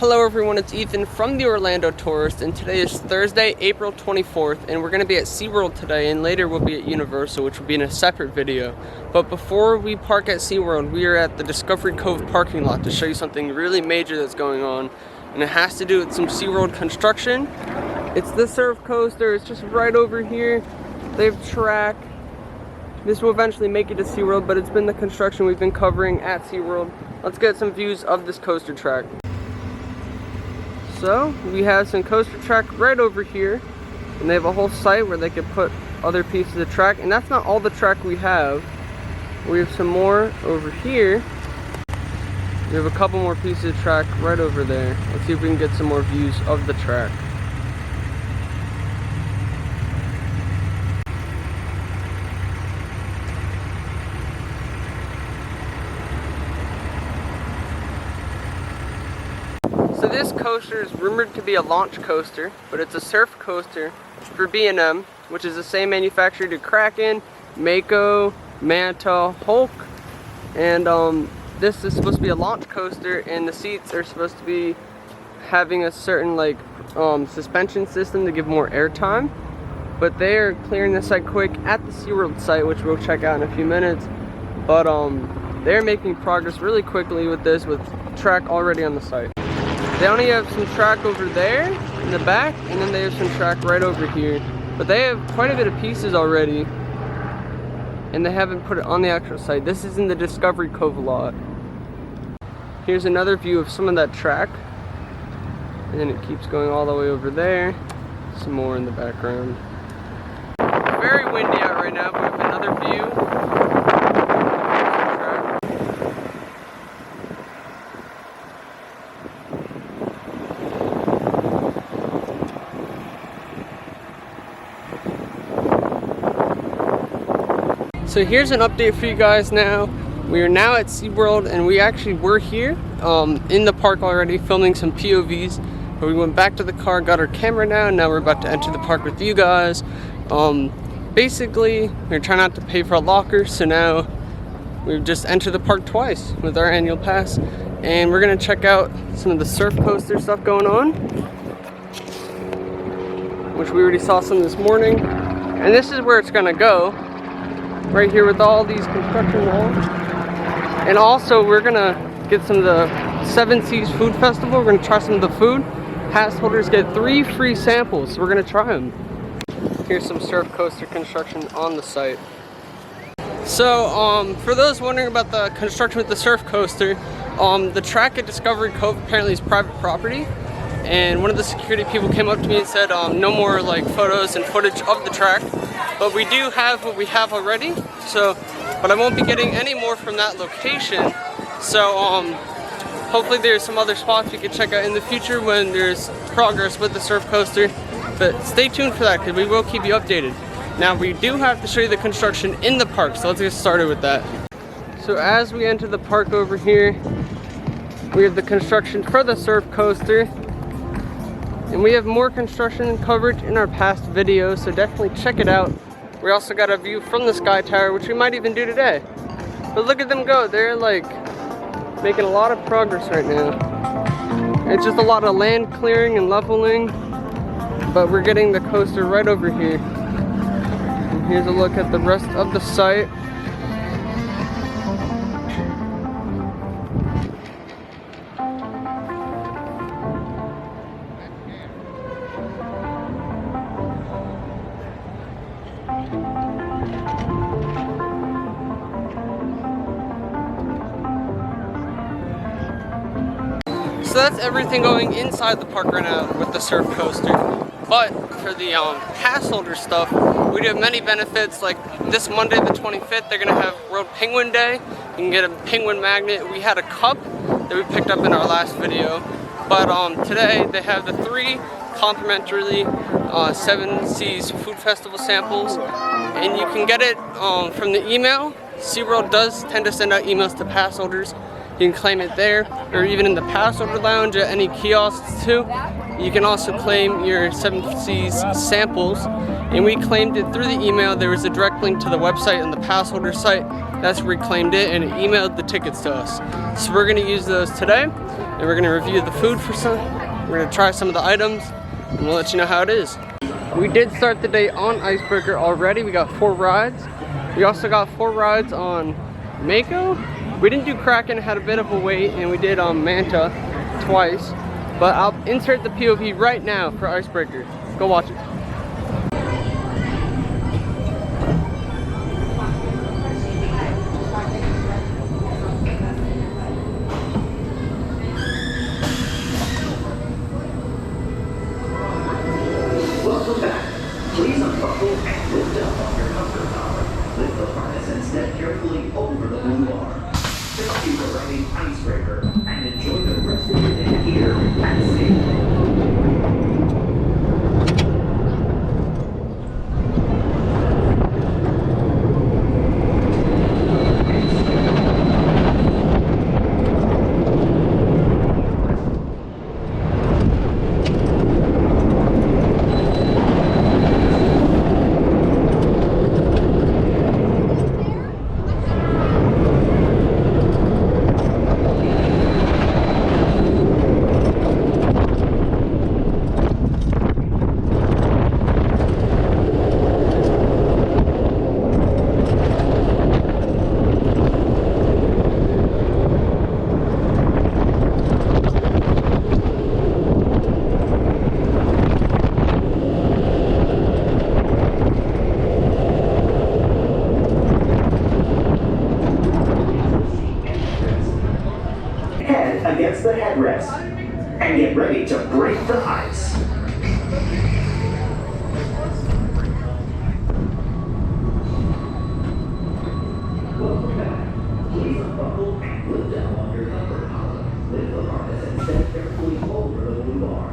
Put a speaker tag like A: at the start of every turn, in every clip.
A: Hello everyone, it's Ethan from the Orlando Tourist, and today is Thursday, April 24th, and we're going to be at SeaWorld today, and later we'll be at Universal, which will be in a separate video. But before we park at SeaWorld, we are at the Discovery Cove parking lot to show you something really major that's going on, and it has to do with some SeaWorld construction. It's the surf coaster. It's just right over here. They have track. This will eventually make it to SeaWorld, but it's been the construction we've been covering at SeaWorld. Let's get some views of this coaster track. So we have some coaster track right over here, and they have a whole site where they could put other pieces of track, and that's not all the track we have. We have some more over here. We have a couple more pieces of track right over there. Let's see if we can get some more views of the track. So this coaster is rumored to be a launch coaster, but it's a surf coaster for B&M, which is the same manufacturer to Kraken, Mako, Manta, Hulk, and this is supposed to be a launch coaster, and the seats are supposed to be having a certain suspension system to give more air time. But they are clearing the site quick at the SeaWorld site, which we'll check out in a few minutes. But they're making progress really quickly with this, with track already on the site. They only have some track over there in the back, and then they have some track right over here. But they have quite a bit of pieces already, and they haven't put it on the actual site. This is in the Discovery Cove lot. Here's another view of some of that track, and then it keeps going all the way over there. Some more in the background. Very windy out right now, but we have another view. So here's an update for you guys now. We are now at SeaWorld, and we actually were here in the park already filming some POVs, but we went back to the car, got our camera now, and now we're about to enter the park with you guys. Basically, we're trying not to pay for a locker, so now we've just entered the park twice with our annual pass, and we're gonna check out some of the surf coaster stuff going on, which we already saw some this morning, and this is where it's gonna go. Right here with all these construction walls. And also we're gonna get some of the Seven Seas Food Festival. We're gonna try some of the food. Pass holders get 3 free samples, so we're gonna try them. Here's some surf coaster construction on the site. So for those wondering about the construction with the surf coaster, the track at Discovery Cove apparently is private property. And one of the security people came up to me and said no more photos and footage of the track. But we do have what we have already, but I won't be getting any more from that location. So hopefully there's some other spots we can check out in the future when there's progress with the surf coaster. But stay tuned for that, because we will keep you updated. Now we do have to show you the construction in the park, so let's get started with that. So as we enter the park over here, we have the construction for the surf coaster. And we have more construction coverage in our past videos, so definitely check it out. We also got a view from the Sky Tower, which we might even do today. But look at them go. They're making a lot of progress right now. It's just a lot of land clearing and leveling, but we're getting the coaster right over here. And here's a look at the rest of the site. So that's everything going inside the park right now with the surf coaster. But for the pass holder stuff, we do have many benefits. Like this Monday the 25th, they're gonna have World Penguin Day. You can get a penguin magnet. We had a cup that we picked up in our last video. But today they have the 3 complimentary Seven Seas Food Festival samples. And you can get it from the email. SeaWorld does tend to send out emails to pass holders. You can claim it there, or even in the Passover Lounge at any kiosks too. You can also claim your 7 Seas samples, and we claimed it through the email. There was a direct link to the website and the pass holder site. That's where we claimed it, and it emailed the tickets to us. So we're gonna use those today, and we're gonna review the food for some. We're gonna try some of the items, and we'll let you know how it is. We did start the day on Icebreaker already. We got 4 rides. We also got 4 rides on Mako. We didn't do Kraken, had a bit of a wait, and we did Manta twice. But I'll insert the POV right now for Icebreaker. Go watch it.
B: Welcome back. Please unbuckle and lift up on your comfort collar. Lift the harness and step carefully over the blue bar. Thank you for riding Icebreaker and enjoy the rest of your day here at sea. Against the headrest and get ready to break the ice. Welcome back. Please unbuckle and lift down on your comfort collar. Lift the harness and step carefully over the blue bar.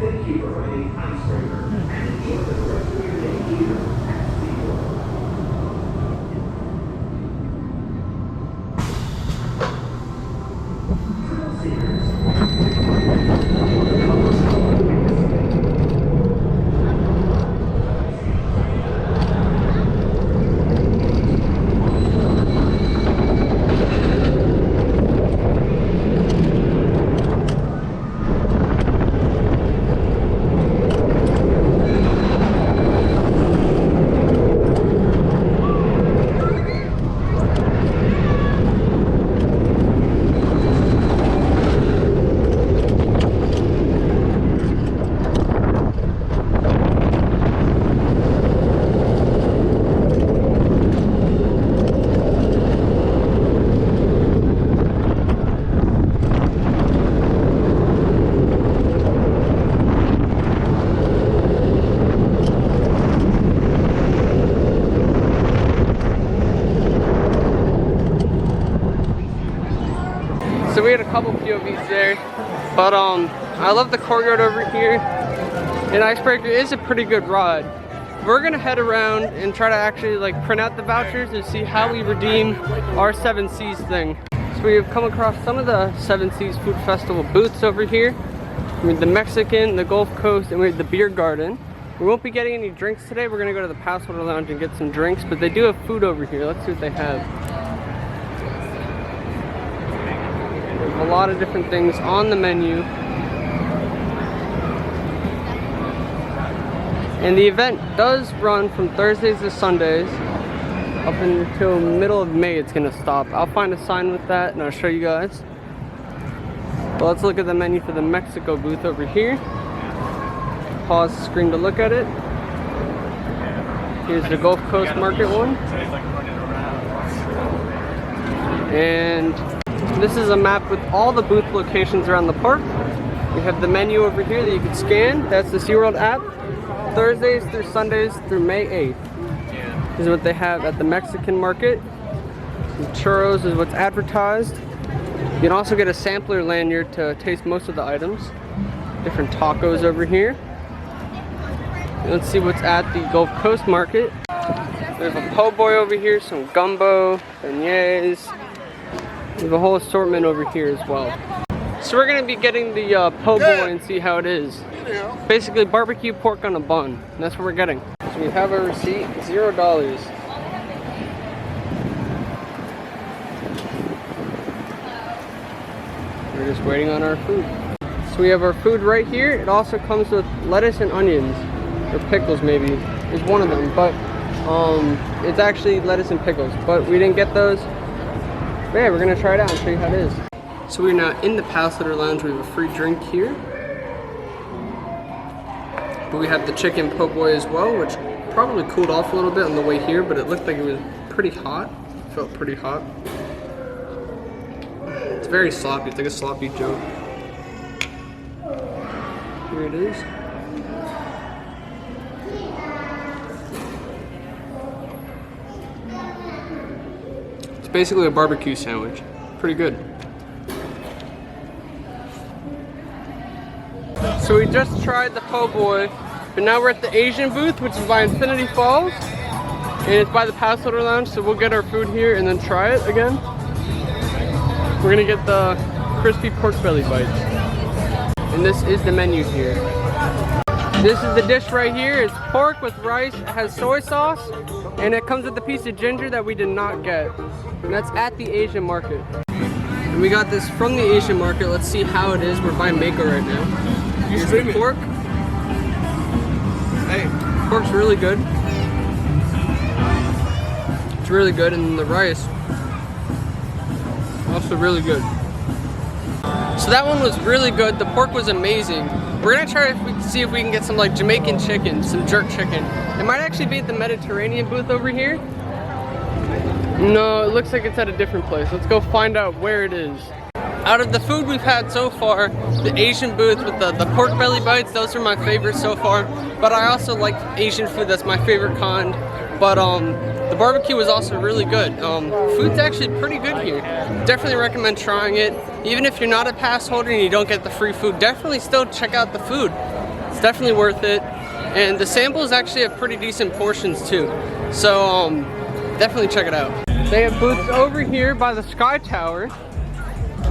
B: Thank you for riding Icebreaker and enjoy the rest of your day here at SeaWorld.
A: So we had a couple POVs there, but I love the courtyard over here, and Icebreaker is a pretty good ride. We're gonna head around and try to actually like print out the vouchers and see how we redeem our 7 Seas thing. So we have come across some of the 7 Seas Food Festival booths over here. We have the Mexican, the Gulf Coast, and we have the beer garden. We won't be getting any drinks today. We're gonna go to the Passwater Lounge and get some drinks, but they do have food over here. Let's see what they have. A lot of different things on the menu. And the event does run from Thursdays to Sundays up until middle of May. It's gonna stop. I'll find a sign with that and I'll show you guys. But let's look at the menu for the Mexico booth over here. Pause the screen to look at it. Here's the Gulf Coast Market one. And this is a map with all the booth locations around the park. We have the menu over here that you can scan. That's the SeaWorld app. Thursdays through Sundays through May 8th. This is what they have at the Mexican market. Some churros is what's advertised. You can also get a sampler lanyard to taste most of the items. Different tacos over here. Let's see what's at the Gulf Coast market. There's a po' boy over here, some gumbo, beignets. We have a whole assortment over here as well. So we're gonna be getting the po' boy and see how it is. Basically barbecue pork on a bun. And that's what we're getting. So we have a receipt, $0. We're just waiting on our food. So we have our food right here. It also comes with lettuce and onions, or pickles maybe, is one of them. But it's actually lettuce and pickles, but we didn't get those. But yeah, we're gonna try it out and show you how it is. So we're now in the Passenger Lounge. We have a free drink here. But we have the chicken po' boy as well, which probably cooled off a little bit on the way here, but it looked like it was pretty hot. Felt pretty hot. It's very sloppy. It's like a sloppy Joe. Here it is. It's basically a barbecue sandwich. Pretty good. So we just tried the po' boy, but now we're at the Asian booth, which is by Infinity Falls. And it's by the Passenger Lounge, so we'll get our food here and then try it again. We're gonna get the crispy pork belly bites. And this is the menu here. This is the dish right here. It's pork with rice. It has soy sauce, and it comes with a piece of ginger that we did not get. And that's at the Asian market. And we got this from the Asian market. Let's see how it is. We're buying Mako right now. Here's the pork. Hey, pork's really good. It's really good, and the rice also really good. So that one was really good. The pork was amazing. We're gonna try to see if we can get some like Jamaican chicken, some jerk chicken. It might actually be at the Mediterranean booth over here. No, it looks like it's at a different place. Let's go find out where it is. Out of the food we've had so far, the Asian booth with the pork belly bites, those are my favorites so far. But I also like Asian food, that's my favorite kind. But the barbecue was also really good. Food's actually pretty good here. Definitely recommend trying it. Even if you're not a pass holder and you don't get the free food, definitely still check out the food. It's definitely worth it. And the samples actually have pretty decent portions too. So definitely check it out. They have booths over here by the Sky Tower.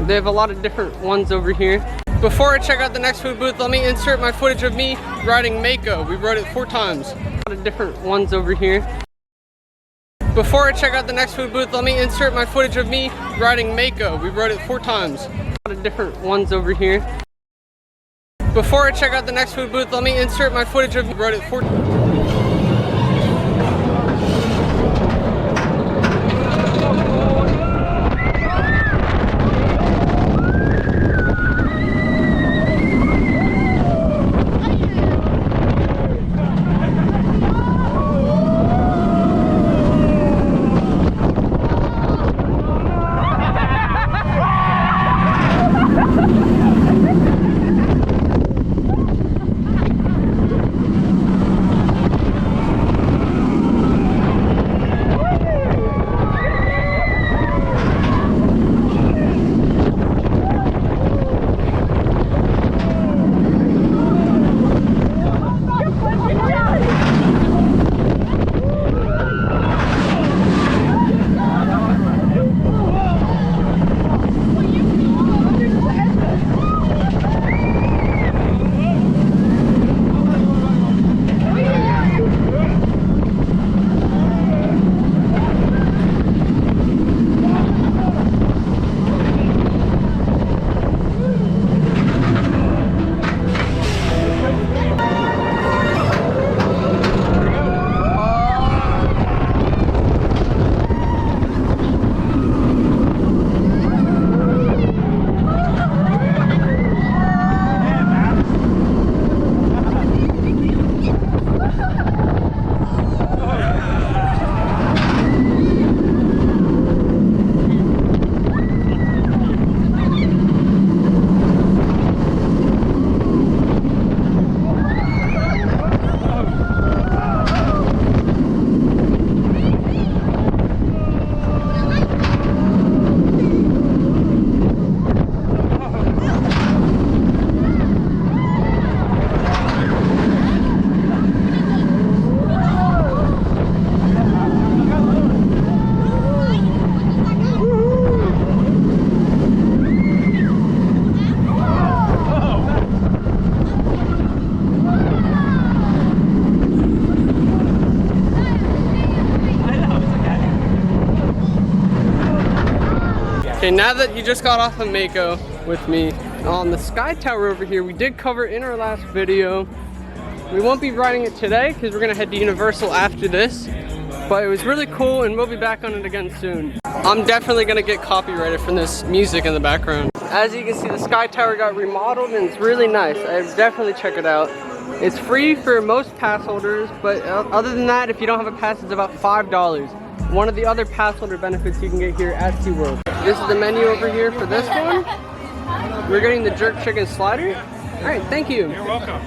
A: They have a lot of different ones over here. Before I check out the next food booth, let me insert my footage of me riding Mako. We rode it 4 times. A lot of different ones over here. Before I check out the next food booth, let me insert my footage of me riding Mako. We rode it 4 times. A lot of different ones over here. Before I check out the next food booth, let me insert my footage of me rode it 4 times. Okay, now that you just got off of Mako with me, on the Sky Tower over here, we did cover in our last video. We won't be riding it today because we're gonna head to Universal after this, but it was really cool and we'll be back on it again soon. I'm definitely gonna get copyrighted from this music in the background. As you can see, the Sky Tower got remodeled and it's really nice. I'd definitely check it out. It's free for most pass holders, but other than that, if you don't have a pass, it's about $5. One of the other pass holder benefits you can get here at SeaWorld. This is the menu over here for this one. We're getting the jerk chicken slider. All right, thank you.
C: You're welcome.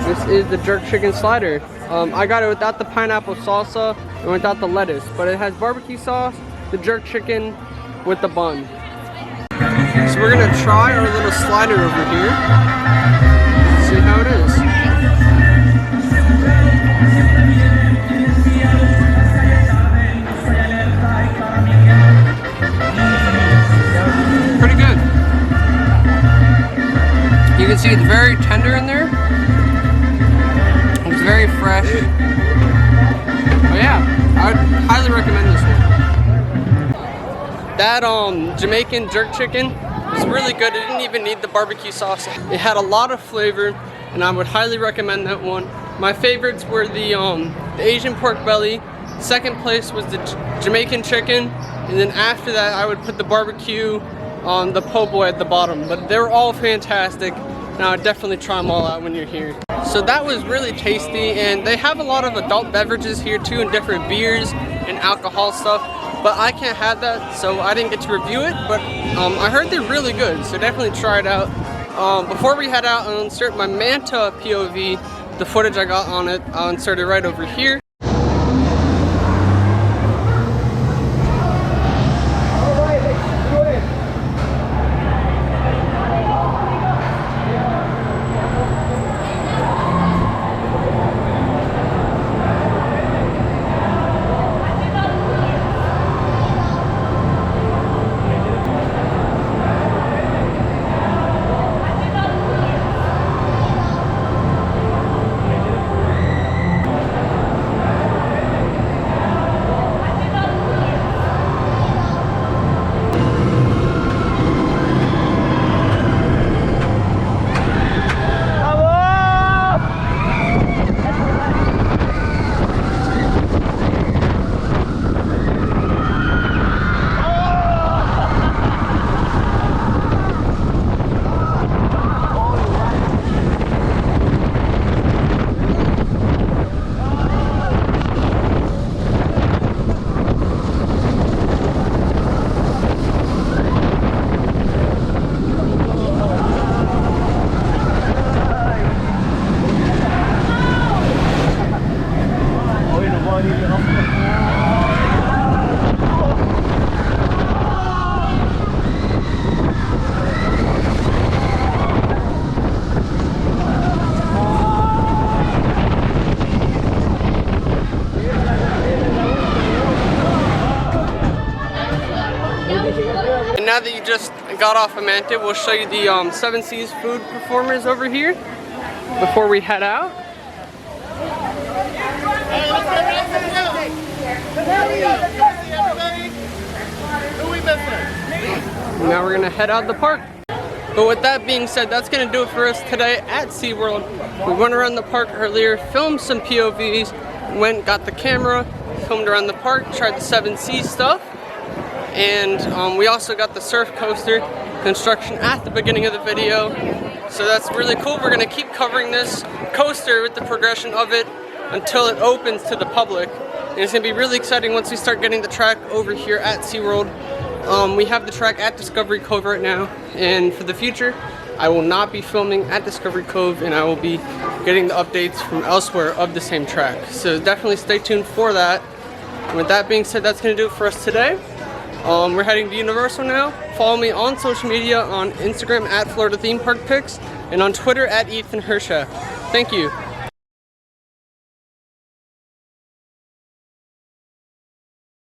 A: This is the jerk chicken slider. I got it without the pineapple salsa and without the lettuce, but it has barbecue sauce, the jerk chicken with the bun. So we're gonna try our little slider over here. See how it is. Pretty good. You can see it's very tender in there. It's very fresh. But yeah, I would highly recommend this one. That Jamaican jerk chicken was really good. It didn't even need the barbecue sauce. It had a lot of flavor, and I would highly recommend that one. My favorites were the Asian pork belly. Second place was the Jamaican chicken, and then after that I would put the barbecue on the po' boy at the bottom. But they were all fantastic, and I would definitely try them all out when you're here. So that was really tasty, and they have a lot of adult beverages here too, and different beers and alcohol stuff, but I can't have that, so I didn't get to review it, but I heard they're really good, so definitely try it out. Before we head out, I'll insert my Manta POV, the footage I got on it. I'll insert it right over here. And now that you just got off of Manta, we'll show you the Seven Seas food performers over here before we head out. Now we're gonna head out the park. But with that being said, that's gonna do it for us today at SeaWorld. We went around the park earlier, filmed some POVs, went, got the camera, filmed around the park, tried the Seven Seas stuff. And we also got the surf coaster construction at the beginning of the video. So that's really cool. We're gonna keep covering this coaster with the progression of it until it opens to the public. And it's gonna be really exciting once we start getting the track over here at SeaWorld. We have the track at Discovery Cove right now, and for the future, I will not be filming at Discovery Cove, and I will be getting the updates from elsewhere of the same track. So definitely stay tuned for that. And with that being said, that's gonna do it for us today. We're heading to Universal now. Follow me on social media on Instagram at Florida Theme Park Pics and on Twitter at Ethan Hersha. Thank you.